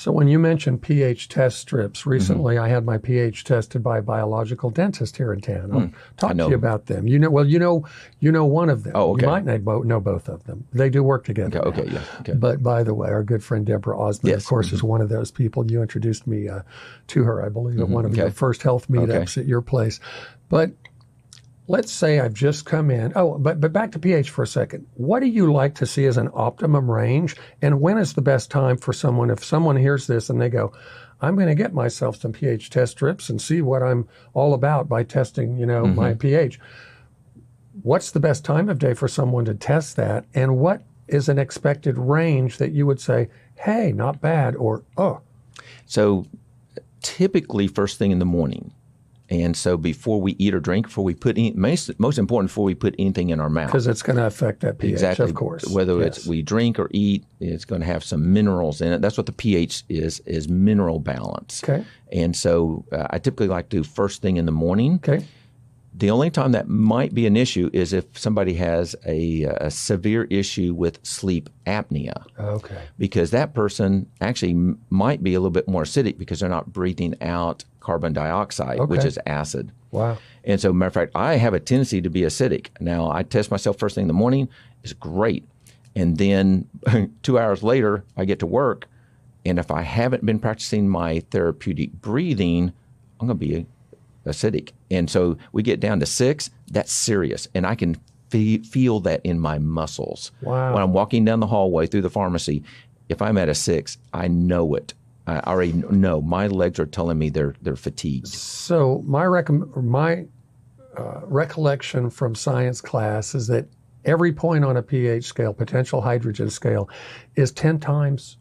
So when you mentioned pH test strips, recently I had my pH tested by a biological dentist here in town. I'll talk to you about them. You know one of them. Oh, okay. You might know both of them. They do work together. Okay, yeah. Okay. But by the way, our good friend Deborah Osmond, of course, is one of those people. You introduced me to her, I believe, at one of your first health meetups at your place. But let's say I've just come in. Oh, but back to pH for a second. What do you like to see as an optimum range? And when is the best time for someone, if someone hears this and they go, I'm going to get myself some pH test strips and see what I'm all about by testing, my pH. What's the best time of day for someone to test that? And what is an expected range that you would say, hey, not bad, or, oh? So typically first thing in the morning. And so before we eat or drink, before we put most important, before we put anything in our mouth. Because it's going to affect that pH, exactly. Of course. Whether it's we drink or eat, it's going to have some minerals in it. That's what the pH is mineral balance. Okay. And so I typically like to do first thing in the morning. Okay. The only time that might be an issue is if somebody has a severe issue with sleep apnea. Okay. Because that person actually might be a little bit more acidic because they're not breathing out carbon dioxide, which is acid. Wow. And so, matter of fact, I have a tendency to be acidic. Now, I test myself first thing in the morning. It's great. And then 2 hours later, I get to work. And if I haven't been practicing my therapeutic breathing, I'm going to be acidic. And so we get down to 6, that's serious. And I can feel that in my muscles. Wow. When I'm walking down the hallway through the pharmacy, if I'm at a 6, I know it. I already know my legs are telling me they're fatigued. So my recollection from science class is that every point on a pH scale, potential hydrogen scale, is 10 times